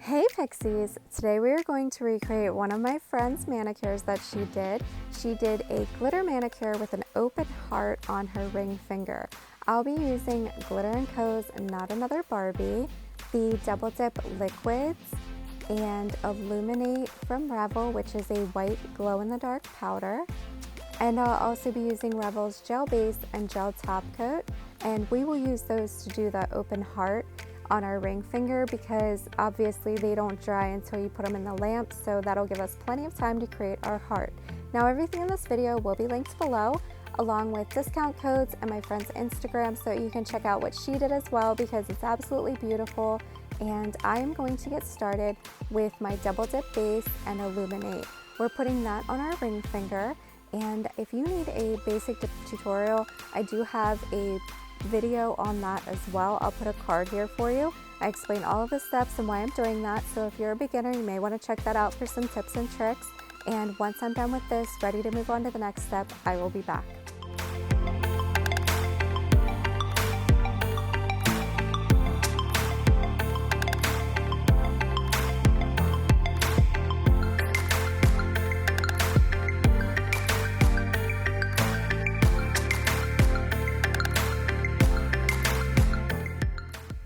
Hey Pixies! Today we are going to recreate one of my friend's manicures that she did. She did a glitter manicure with an open heart on her ring finger. I'll be using Glitter & Co.'s Not Another Barbie, the Double Dip liquids, and Illuminate from Revel, which is a white glow-in-the-dark powder. And I'll also be using Revel's gel base and gel top coat, and we will use those to do the open heart on our ring finger because obviously they don't dry until you put them in the lamp, so that'll give us plenty of time to create our heart. Now everything in this video will be linked below, along with discount codes and my friend's Instagram, so you can check out what she did as well because it's absolutely beautiful. And I am going to get started with my Double Dip base and Illuminate. We're putting that on our ring finger, and if you need a basic tutorial, I do have a video on that as well. I'll put a card here for you. I explain all of the steps and why I'm doing that, so if you're a beginner you may want to check that out for some tips and tricks. And once I'm done with this, ready to move on to the next step, I will be back.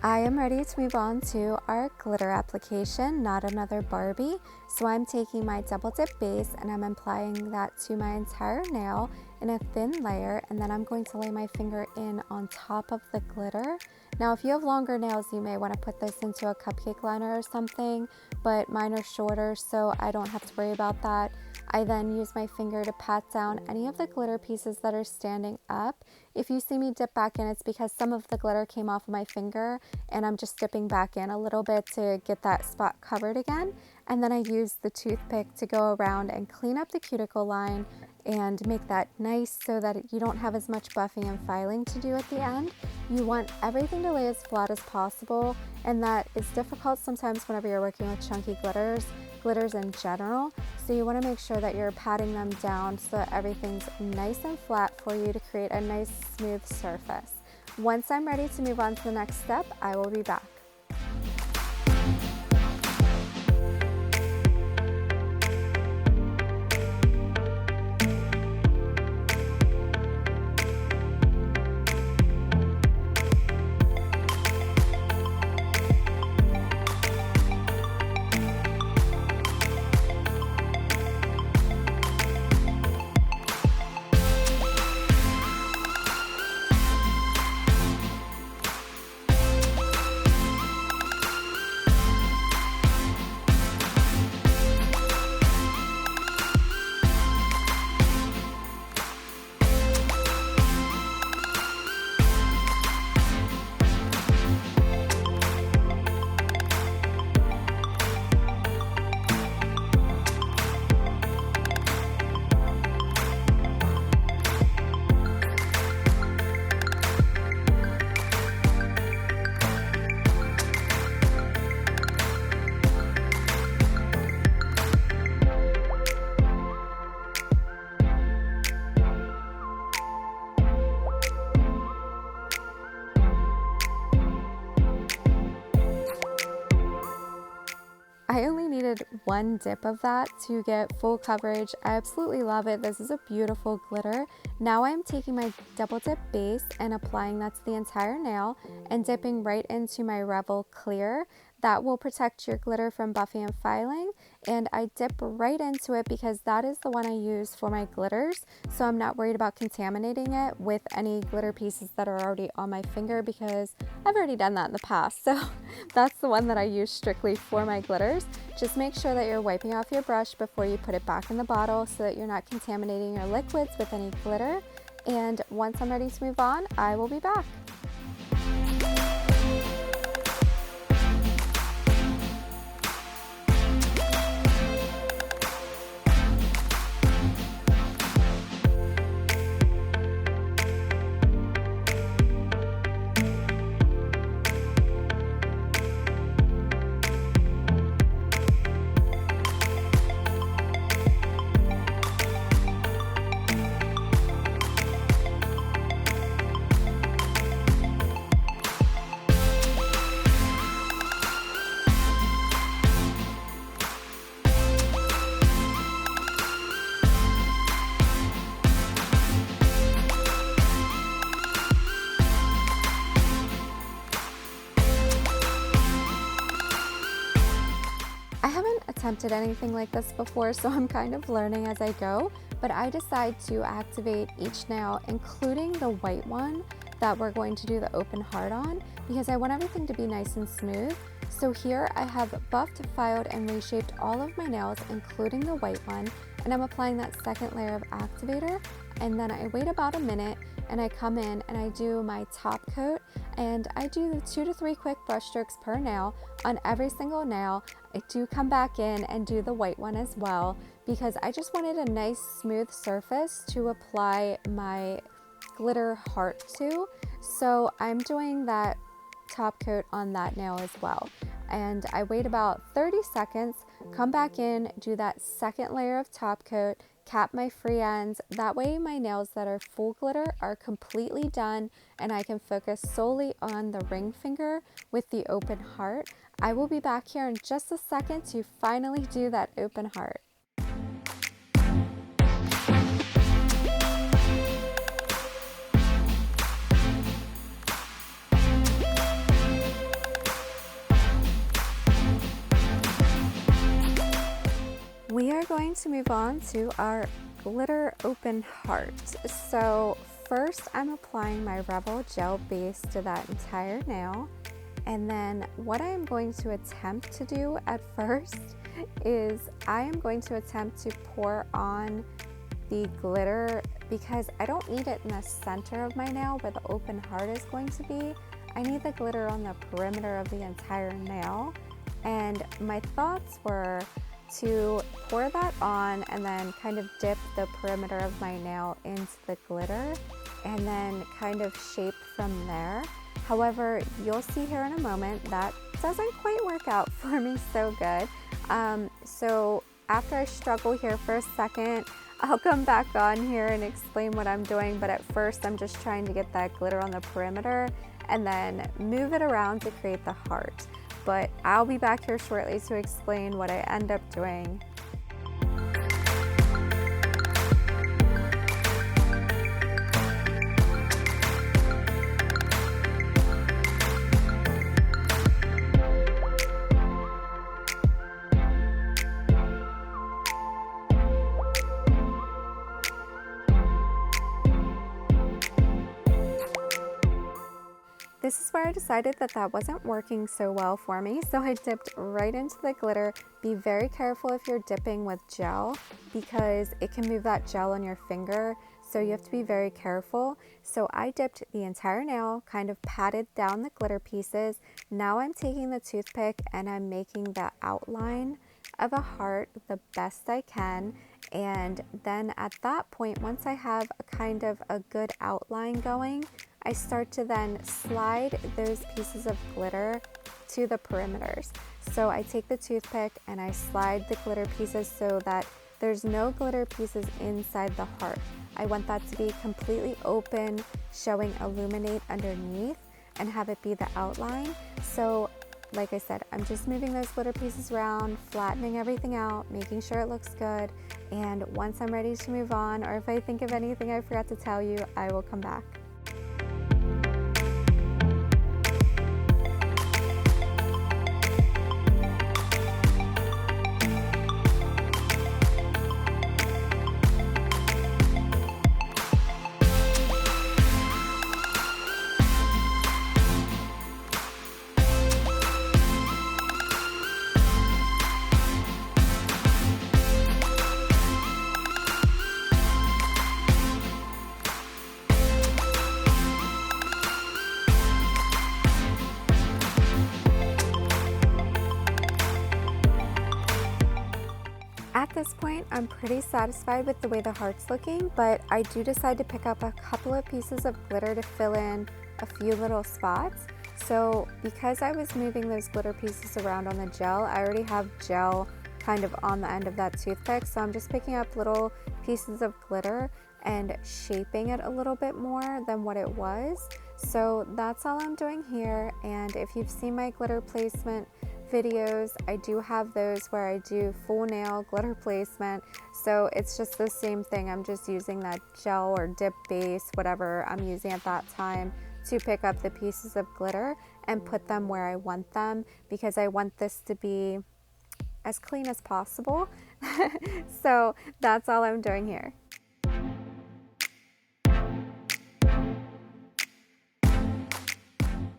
I am ready to move on to our glitter application, Not Another Barbie. So I'm taking my Double Dip base and I'm applying that to my entire nail in a thin layer, and then I'm going to lay my finger in on top of the glitter. Now if you have longer nails, you may want to put this into a cupcake liner or something, but mine are shorter, so I don't have to worry about that. I then use my finger to pat down any of the glitter pieces that are standing up. If you see me dip back in, it's because some of the glitter came off of my finger and I'm just dipping back in a little bit to get that spot covered again. And then I use the toothpick to go around and clean up the cuticle line and make that nice so that you don't have as much buffing and filing to do at the end. You want everything to lay as flat as possible, and that is difficult sometimes whenever you're working with chunky glitters in general. So you want to make sure that you're patting them down so that everything's nice and flat for you to create a nice smooth surface. Once I'm ready to move on to the next step, I will be back. I only needed one dip of that to get full coverage. I absolutely love it. This is a beautiful glitter. Now I'm taking my Double Dip base and applying that to the entire nail and dipping right into my Revel Clear. That will protect your glitter from buffing and filing, and I dip right into it because that is the one I use for my glitters, so I'm not worried about contaminating it with any glitter pieces that are already on my finger because I've already done that in the past. So that's the one that I use strictly for my glitters. Just make sure that you're wiping off your brush before you put it back in the bottle so that you're not contaminating your liquids with any glitter. And once I'm ready to move on, I will be back. did anything like this before, so I'm kind of learning as I go, but I decide to activate each nail, including the white one that we're going to do the open heart on, because I want everything to be nice and smooth. So here I have buffed, filed, and reshaped all of my nails, including the white one, and I'm applying that second layer of activator, and then I wait about a minute and I come in and I do my top coat, and I do the 2 to 3 quick brush strokes per nail on every single nail. I do come back in and do the white one as well, because I just wanted a nice smooth surface to apply my glitter heart to. So I'm doing that top coat on that nail as well, and I wait about 30 seconds, come back in, do that second layer of top coat, cap my free ends. That way my nails that are full glitter are completely done and I can focus solely on the ring finger with the open heart. I will be back here in just a second to finally do that open heart. We are going to move on to our glitter open heart. So first I'm applying my Revel gel base to that entire nail, and then what I am going to attempt to do at first is I am going to attempt to pour on the glitter, because I don't need it in the center of my nail where the open heart is going to be. I need the glitter on the perimeter of the entire nail, and my thoughts were to pour that on and then kind of dip the perimeter of my nail into the glitter and then kind of shape from there. However, you'll see here in a moment that doesn't quite work out for me so good. So after I struggle here for a second, I'll come back on here and explain what I'm doing, but at first I'm just trying to get that glitter on the perimeter and then move it around to create the heart. But I'll be back here shortly to explain what I end up doing. This is where I decided that that wasn't working so well for me, so I dipped right into the glitter. Be very careful if you're dipping with gel, because it can move that gel on your finger, so you have to be very careful. So I dipped the entire nail, kind of patted down the glitter pieces. Now I'm taking the toothpick and I'm making the outline of a heart the best I can, and then at that point, once I have a kind of a good outline going, I start to then slide those pieces of glitter to the perimeters. So I take the toothpick and I slide the glitter pieces so that there's no glitter pieces inside the heart. I want that to be completely open, showing Illuminate underneath, and have it be the outline. So like I said, I'm just moving those glitter pieces around, flattening everything out, making sure it looks good, and once I'm ready to move on, or if I think of anything I forgot to tell you, I will come back. At this point, I'm pretty satisfied with the way the heart's looking, but I do decide to pick up a couple of pieces of glitter to fill in a few little spots. So because I was moving those glitter pieces around on the gel, I already have gel kind of on the end of that toothpick, so I'm just picking up little pieces of glitter and shaping it a little bit more than what it was. So that's all I'm doing here, and if you've seen my glitter placement videos, I do have those where I do full nail glitter placement, so it's just the same thing. I'm just using that gel or dip base, whatever I'm using at that time, to pick up the pieces of glitter and put them where I want them, because I want this to be as clean as possible. So that's all I'm doing here.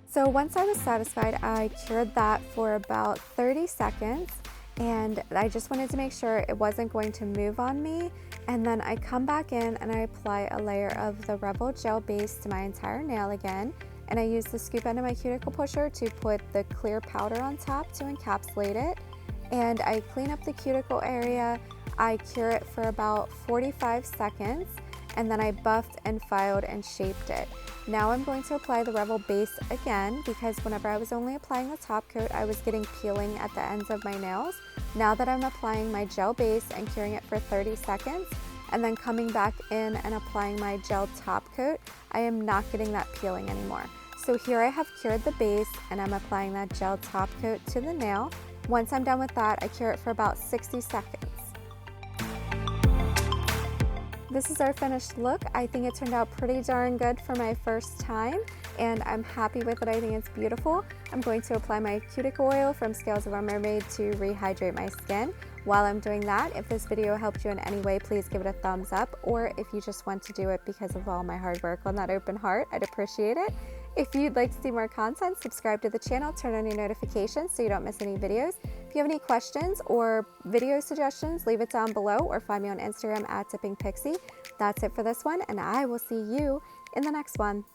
So once I was satisfied, I cured that for about 30 seconds, and I just wanted to make sure it wasn't going to move on me. And then I come back in and I apply a layer of the Revel gel base to my entire nail again. And I use the scoop end of my cuticle pusher to put the clear powder on top to encapsulate it. And I clean up the cuticle area. I cure it for about 45 seconds, and then I buffed and filed and shaped it. Now I'm going to apply the Revel base again, because whenever I was only applying the top coat, I was getting peeling at the ends of my nails. Now that I'm applying my gel base and curing it for 30 seconds, and then coming back in and applying my gel top coat, I am not getting that peeling anymore. So here I have cured the base and I'm applying that gel top coat to the nail. Once I'm done with that, I cure it for about 60 seconds. This is our finished look. I think it turned out pretty darn good for my first time, and I'm happy with it. I think it's beautiful. I'm going to apply my cuticle oil from Scales of a Mermaid to rehydrate my skin. While I'm doing that, if this video helped you in any way, please give it a thumbs up, or if you just want to do it because of all my hard work on that open heart, I'd appreciate it. If you'd like to see more content, subscribe to the channel, turn on your notifications so you don't miss any videos. If you have any questions or video suggestions, leave it down below or find me on Instagram at @dippingpixie. That's it for this one, and I will see you in the next one.